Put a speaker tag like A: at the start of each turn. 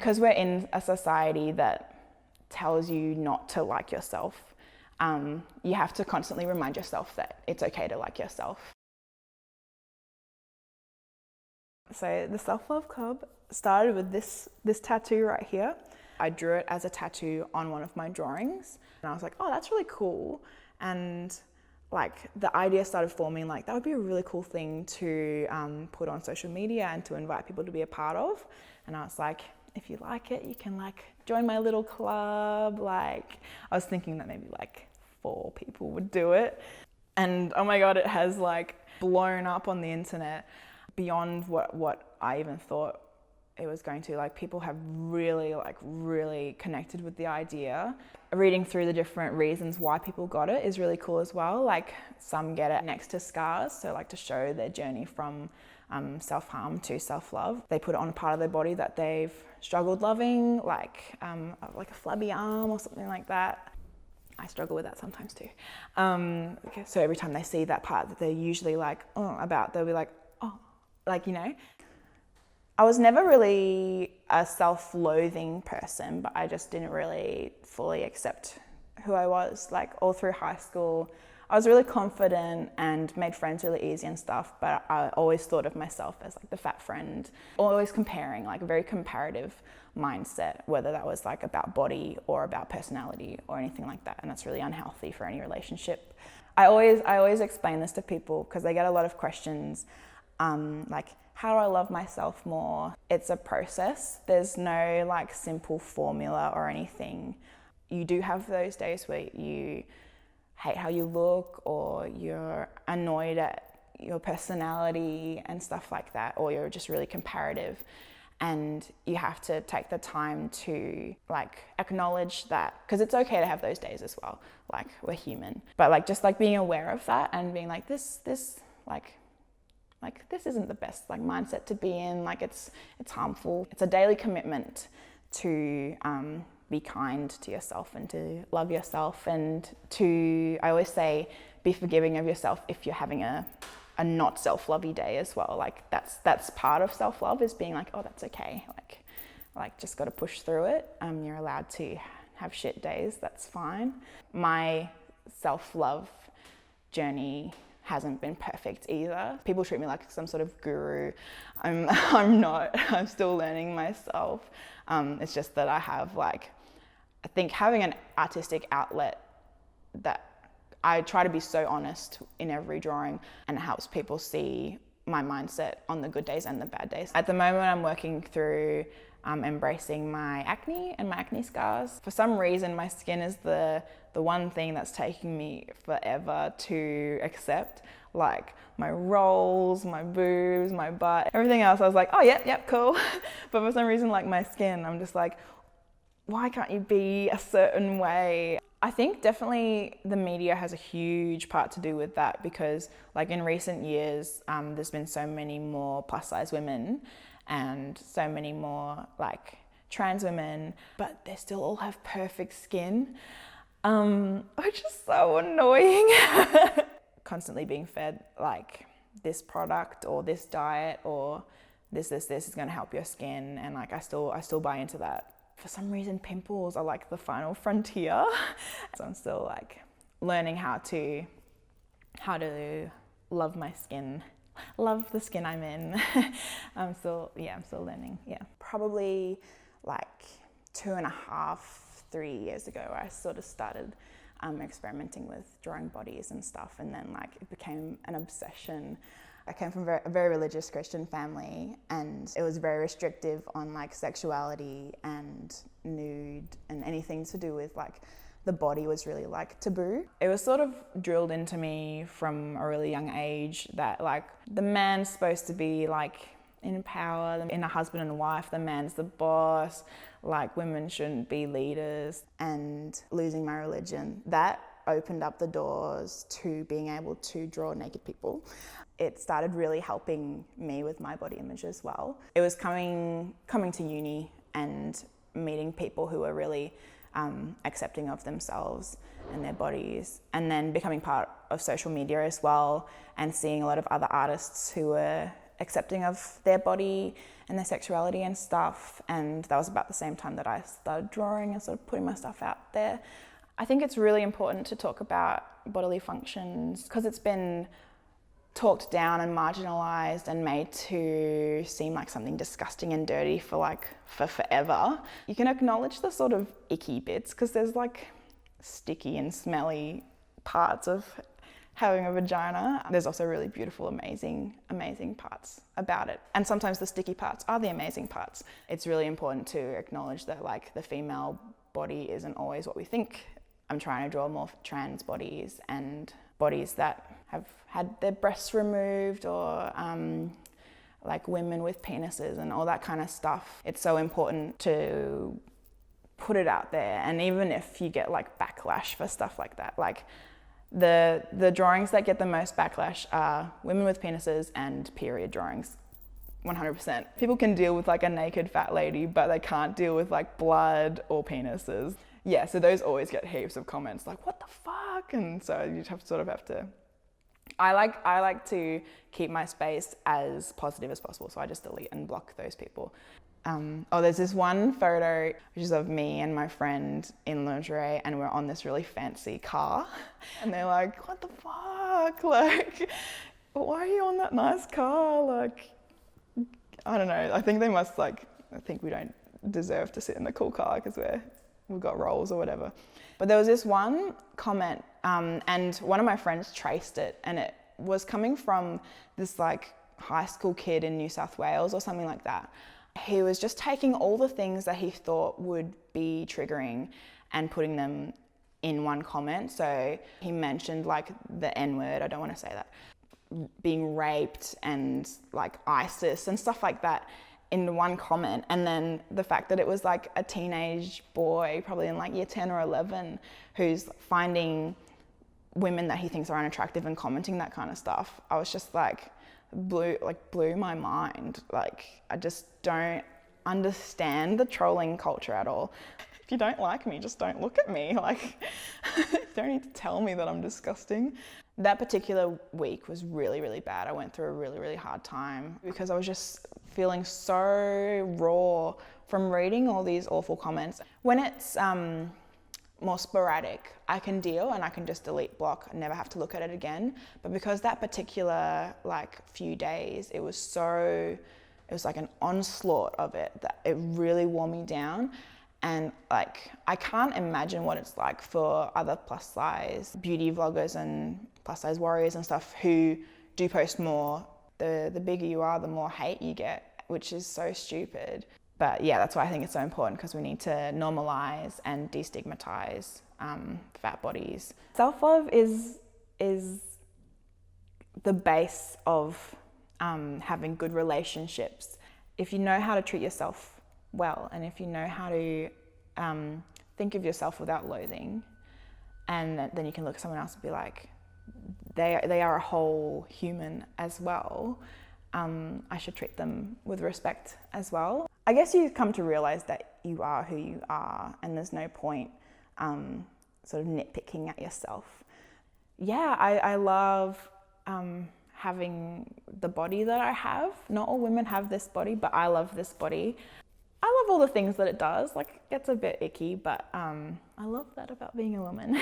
A: because we're in a society that tells you not to like yourself, you have to constantly remind yourself that it's okay to like yourself. So the Self-Love Club started with this tattoo right here. I drew it as a tattoo on one of my drawings, and I was like, oh, that's really cool. And like the idea started forming, like that would be a really cool thing to put on social media and to invite people to be a part of. And I was like, if you like it, you can like join my little club. Like I was thinking that maybe like 4 people would do it. And oh my God, it has like blown up on the internet beyond what I even thought it was going to. Like people have really connected with the idea. Reading through the different reasons why people got it is really cool as well. Like some get it next to scars, so like to show their journey from self-harm to self-love. They put it on a part of their body that they've struggled loving, like a flabby arm or something like that. I struggle with that sometimes too. So every time they see that part that they're usually like, they'll be like, oh, like, you know. I was never really a self-loathing person, but I just didn't really fully accept who I was. Like all through high school, I was really confident and made friends really easy and stuff, but I always thought of myself as like the fat friend, always comparing, like a very comparative mindset, whether that was like about body or about personality or anything like that. And that's really unhealthy for any relationship. I always explain this to people because they get a lot of questions, like, how do I love myself more? It's a process. There's no like simple formula or anything. You do have those days where you hate how you look, or you're annoyed at your personality and stuff like that, or you're just really comparative. And you have to take the time to like acknowledge that, because it's okay to have those days as well. Like we're human, but like just like being aware of that and being like this isn't the best like mindset to be in. Like it's harmful. It's a daily commitment to be kind to yourself and to love yourself, and to, I always say, be forgiving of yourself if you're having a not self-lovey day as well. Like that's part of self-love, is being like, oh, that's okay. Like just got to push through it. You're allowed to have shit days. That's fine. My self-love journey hasn't been perfect either. People treat me like some sort of guru. I'm not. I'm still learning myself. It's just that I have I think having an artistic outlet, that I try to be so honest in every drawing, and it helps people see my mindset on the good days and the bad days. At the moment, I'm working through embracing my acne and my acne scars. For some reason, my skin is the one thing that's taking me forever to accept. Like my rolls, my boobs, my butt, everything else, I was like, oh, yep, cool. But for some reason, like my skin, I'm just like, why can't you be a certain way? I think definitely the media has a huge part to do with that, because like in recent years, there's been so many more plus size women and so many more like trans women, but they still all have perfect skin, which is so annoying. Constantly being fed like this product or this diet or this is going to help your skin, and like I still buy into that. For some reason, pimples are like the final frontier. So I'm still like learning how to love my skin, love the skin I'm in. I'm still learning. Yeah, probably like 2.5, 3 years ago, I sort of started experimenting with drawing bodies and stuff, and then like it became an obsession. I came from a very religious Christian family, and it was very restrictive on like sexuality and nude, and anything to do with like the body was really like taboo. It was sort of drilled into me from a really young age that like the man's supposed to be like in power. In a husband and wife, the man's the boss, like women shouldn't be leaders. And losing my religion, that opened up the doors to being able to draw naked people. It started really helping me with my body image as well. It was coming to uni and meeting people who were really accepting of themselves and their bodies, and then becoming part of social media as well, and seeing a lot of other artists who were accepting of their body and their sexuality and stuff. And that was about the same time that I started drawing and sort of putting my stuff out there. I think it's really important to talk about bodily functions because it's been talked down and marginalized and made to seem like something disgusting and dirty for forever. You can acknowledge the sort of icky bits because there's like sticky and smelly parts of having a vagina. There's also really beautiful, amazing parts about it. And sometimes the sticky parts are the amazing parts. It's really important to acknowledge that like the female body isn't always what we think. I'm trying to draw more trans bodies and bodies that have had their breasts removed or like women with penises and all that kind of stuff. It's so important to put it out there. And even if you get like backlash for stuff like that, like the drawings that get the most backlash are women with penises and period drawings. 100%. People can deal with like a naked fat lady, but they can't deal with like blood or penises. Yeah, so those always get heaps of comments like, what the fuck? And so you have to, I like to keep my space as positive as possible. So I just delete and block those people. There's this one photo, which is of me and my friend in lingerie, and we're on this really fancy car. And they're like, what the fuck? Like, why are you on that nice car? Like, I don't know. I think they must I think we don't deserve to sit in the cool car because we've got roles or whatever. But there was this one comment and one of my friends traced it, and it was coming from this like high school kid in New South Wales or something like that. He was just taking all the things that he thought would be triggering and putting them in one comment. So he mentioned like the N-word, I don't want to say that, being raped and like ISIS and stuff like that in one comment. And then the fact that it was like a teenage boy, probably in like year 10 or 11, who's finding women that he thinks are unattractive and commenting that kind of stuff. I was just like, blew my mind. Like, I just don't understand the trolling culture at all. If you don't like me, just don't look at me. Like, you don't need to tell me that I'm disgusting. That particular week was really, really bad. I went through a really, really hard time because I was just feeling so raw from reading all these awful comments. When it's more sporadic, I can deal and I can just delete, block, and never have to look at it again. But because that particular few days, it was like an onslaught of it that it really wore me down. And I can't imagine what it's like for other plus size beauty vloggers and plus size warriors and stuff who do post more. The bigger you are, the more hate you get, which is so stupid. But yeah, that's why I think it's so important, because we need to normalize and destigmatize fat bodies. Self-love is the base of having good relationships. If you know how to treat yourself well, and if you know how to think of yourself without loathing, and then you can look at someone else and be like, they are a whole human as well. I should treat them with respect as well. I guess you come to realize that you are who you are, and there's no point sort of nitpicking at yourself. Yeah, I love having the body that I have. Not all women have this body, but I love this body. I love all the things that it does. Like, it's a bit icky, but I love that about being a woman.